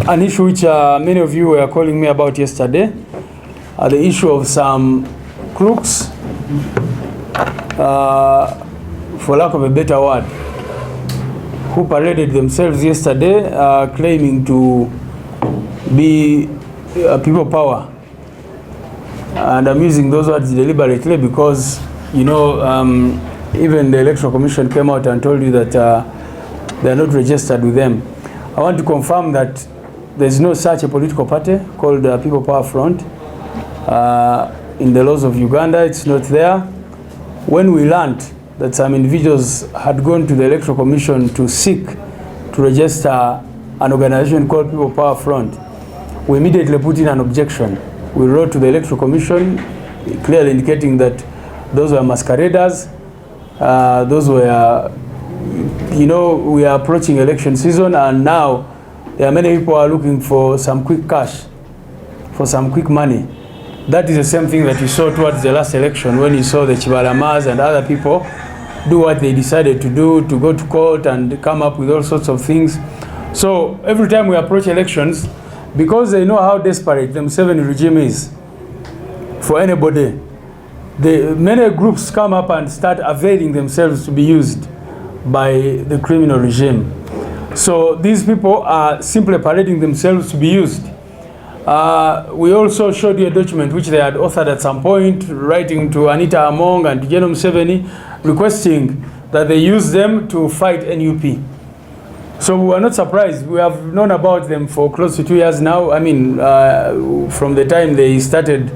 an issue which many of you were calling me about yesterday, the issue of some crooks, for lack of a better word, who paraded themselves yesterday claiming to be people power. And I'm using those words deliberately because, you know, even the Electoral Commission came out and told you that they are not registered with them. I want to confirm that there's no such a political party called People Power Front. In the laws of Uganda, it's not there. When we learned that some individuals had gone to the Electoral Commission to seek to register an organization called People Power Front, we immediately put in an objection. We wrote to the Electoral Commission clearly indicating that those were masqueraders, those were, you know, we are approaching election season, and now there are many people who are looking for some quick cash, for some quick money. That is the same thing that you saw towards the last election when you saw the Chibalamas and other people do what they decided to do, to go to court and come up with all sorts of things. So every time we approach elections, because they know how desperate the Museveni regime is for anybody, many groups come up and start availing themselves to be used by the criminal regime. So these people are simply parading themselves to be used. We also showed you a document which they had authored at some point, writing to Anita Among and to General Museveni, requesting that they use them to fight NUP. So we are not surprised. We have known about them for close to 2 years now. I mean, from the time they started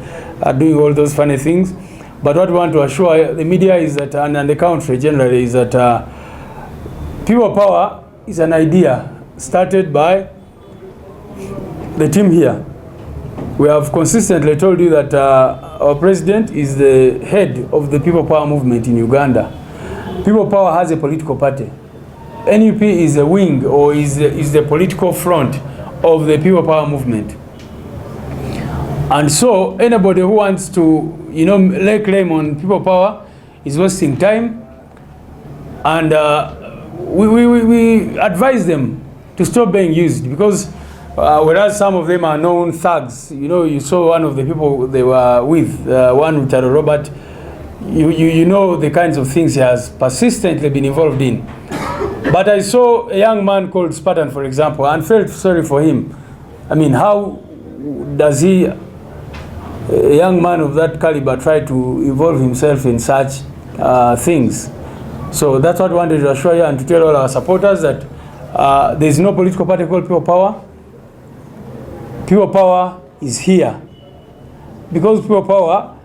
doing all those funny things. But what we want to assure the media is that, and the country generally, is that People Power is an idea started by the team here. We have consistently told you that our president is the head of the People Power movement in Uganda. People Power has a political party. NUP is a wing, or is the political front of the People Power movement. And so anybody who wants to, you know, lay claim on People Power is wasting time. And we advise them to stop being used, because whereas some of them are known thugs, you know, you saw one of the people they were with, one Richard Robert, you know the kinds of things he has persistently been involved in. But I saw a young man called Spartan, for example, and felt sorry for him. I mean, how does he, a young man of that caliber, try to involve himself in such things? So that's what we wanted to assure you and to tell all our supporters, that there is no political party called People Power. People Power is here because People Power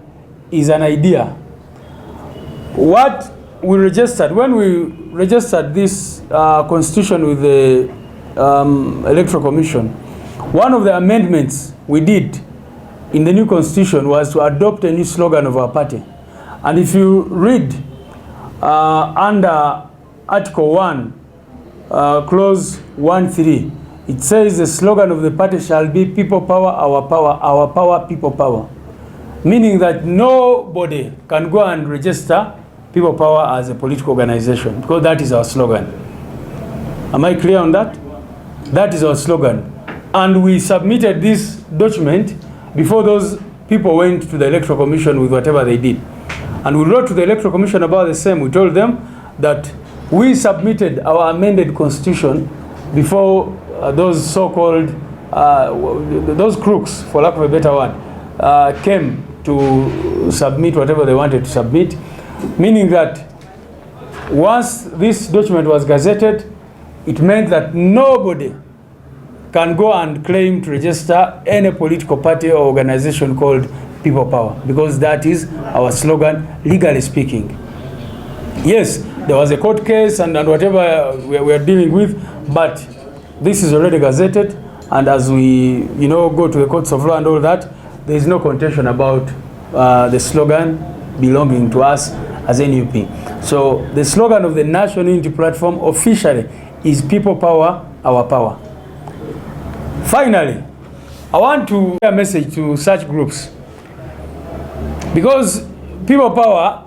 is an idea. What we registered, when we registered this constitution with the Electoral Commission, one of the amendments we did in the new constitution was to adopt a new slogan of our party. And if you read under Article 1, Clause 1.3, it says the slogan of the party shall be People Power, our power, People Power. Meaning that nobody can go and register People Power as a political organization, because that is our slogan. Am I clear on that? That is our slogan. And we submitted this document before those people went to the Electoral Commission with whatever they did. And we wrote to the Electoral Commission about the same. We told them that we submitted our amended constitution before those so-called, those crooks, for lack of a better word, came to submit whatever they wanted to submit. Meaning that once this document was gazetted, it meant that nobody can go and claim to register any political party or organization called People Power, because that is our slogan, legally speaking. Yes, there was a court case and whatever we are dealing with, but this is already gazetted, and as we, you know, go to the courts of law and all that, there is no contention about the slogan belonging to us as NUP. So the slogan of the National Unity Platform officially is People Power, our power. Finally, I want to give a message to such groups, because People Power,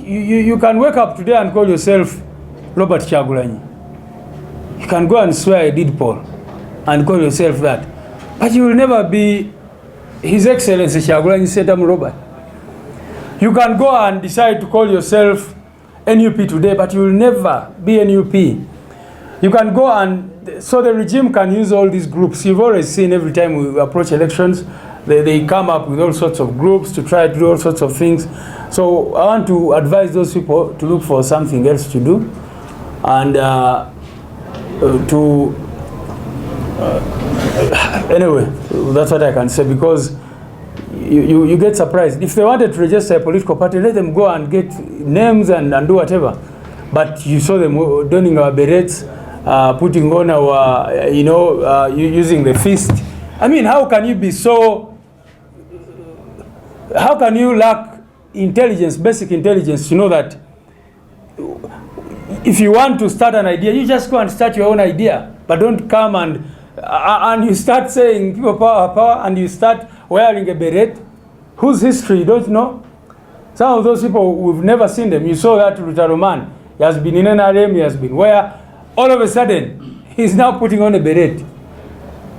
you can wake up today and call yourself Robert Kyagulanyi. You can go and swear I did poll, and call yourself that. But you will never be His Excellency Kyagulanyi Ssentamu Robert. You can go and decide to call yourself NUP today, but you will never be NUP. You can go and, so the regime can use all these groups. You've always seen every time we approach elections, they come up with all sorts of groups to try to do all sorts of things. So I want to advise those people to look for something else to do, and anyway, that's what I can say, because you get surprised. If they wanted to register a political party, let them go and get names and do whatever. But you saw them donning our berets, putting on our, using the fist. I mean, how can you be so, how can you lack intelligence, basic intelligence, to know that if you want to start an idea, you just go and start your own idea, but don't come and you start saying people power, and you start wearing a beret whose history you don't know. Some of those people, we've never seen them. You saw that Rutaro man, he has been in NRM, he has been where, all of a sudden he's now putting on a beret.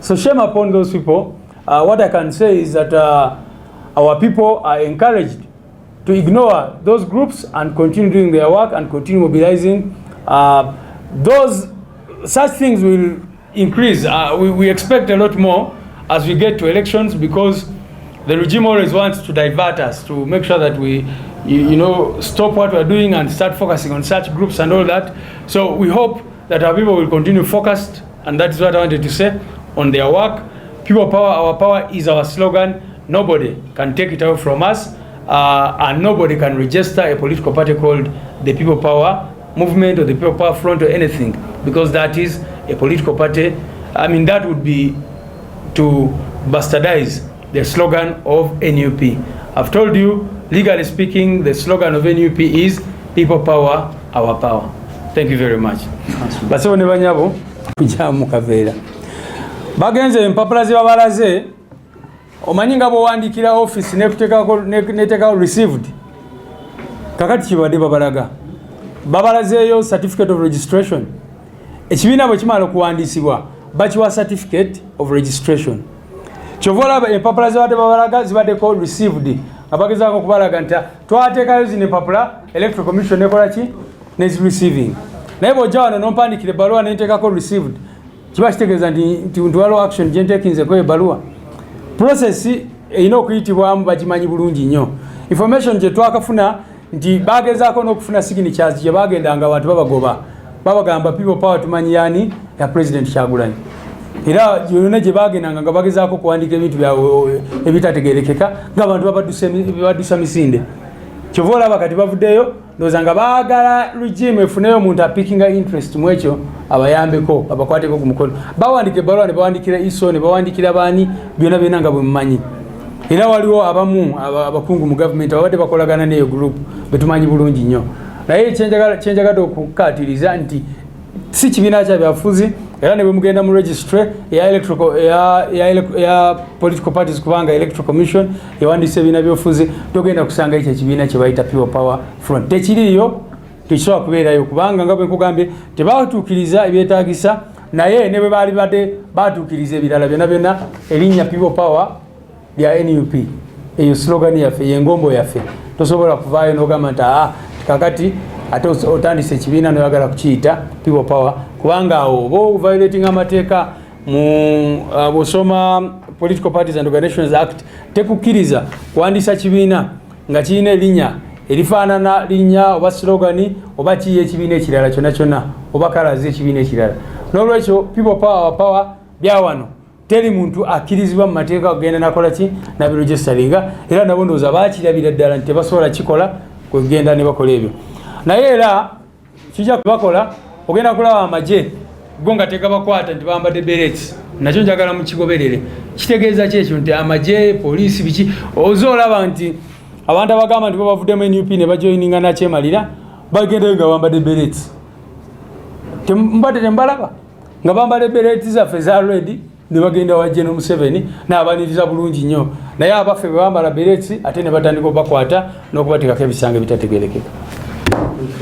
So shame upon those people. What I can say is that our people are encouraged to ignore those groups and continue doing their work and continue mobilizing. Such things will increase. We expect a lot more as we get to elections, because the regime always wants to divert us, to make sure that we stop what we're doing and start focusing on such groups and all that. So we hope that our people will continue focused, and that is what I wanted to say, on their work. People power, our power is our slogan. Nobody can take it out from us, and nobody can register a political party called the People Power Movement or the People Power Front or anything, because that is a political party. I mean, that would be to bastardize the slogan of NUP. I've told you, legally speaking, the slogan of NUP is People Power, Our Power. Thank you very much. Baso ne banyabo kujamu kavera. Bagenze empapula ze babalaze omanyinga bo wandikira office neteka received. Kakati kibadde babalazeyo certificate of registration. Ekibiina bwe kimala okuwandisibwa bakiwa certificate of registration. Chovola empapula zibadde babalaga zibaddeko received. Abagezaako okubalaga nti twateekayo zino empapula electoral commission nekola ki ne's receiving. Naye bw'ojja wano n'ompandikira ebbaluwa nenteekako received, kiba kitegeeza nti waliwo action gye nteekinzeko ebbaluwa. Process erina okuyitibwamu bagimanyi bulungi nnyo. Information gye twakafuna nti bagezaako n'okufuna signatures gye bagendanga abantu babagoba. Babagamba People Power tumanyi yani ya President Kyagulanyi. Era yonna gye bagendanga nga bagezaako kuwandika ebintu byabwe ebitategerekeka ng'abantu babadusa misinde. Kyova olaba kati bavuddeyo ndowooza nga baagala regime efuneyo omuntu apikinga interest mu ekyo abayambeko abakwateko ku mukono. Bawandika ebbaluwa ne bawandikira ISO ne bawandikira baani byonna nga bwe mumanyi. Era waliwo abamu abakungu mu government abadde bakolagana n'eyo group betumanyi bulungi nnyo. Naye kyenjagadde okukatiriza nti si kibiina kya byafuzi, era ne bwe mugenda mu registry ya political parties kubanga electoral commission yawandise ebibiina byofuzi, togenda kusanga ekyo ekibiina kye bayita People Power Front. Tekiriyo, tekisobola kubeerayo kubanga nga bwe nkugambye tebatuukiriza ebyetaagisa, naye ne bwe baali badde batuukiriza ebirala byonna erinnya People Power lya NUP, eyo slogan yaffe, y'engombo yaffe. Tosobola kuvaayo n'ogamba nti kakati ate otandise ekibiina noyagala kukiyita People Power, kubanga awo oba violating amateeka mu bw'osoma Political Parties and Organizations Act tekukkiriza kuwandiisa kibiina nga kirina erinnya erifaanana linnya oba slogani oba kiye ekibiina ekirala kyonna oba kalazi ekibiina ekirala. N'olwekyo People Power, Our Power byawano teri muntu akkirizibwa mu mateeka okugenda nakola ki nabiregisteringa, era nabo ndowooza baakirabira ddala nti tebasobola kikola kugenda ne bakola ebyo. Naye era kijja kubakola ogenda kulaba amagye go nga tegabakwata nti bambadde berets, nakyo njagala mukigoberere. Kitegeeza ki ekyo nti amagye poliisi biki ozoolaba nti abantu abagamba nti babavuddemu NUP ne bajoyininga nakyemalira bagendeyo nga bambadde berets. Mbadde tembalaba nga bambadde berets zaffe za red ne bagenda wa General Museveni n'abaniriza bulungi nnyo, naye abaffe bwe bambala berets ate ne batandika okubakwata n'okubateekako ebisango ebitategerekeka.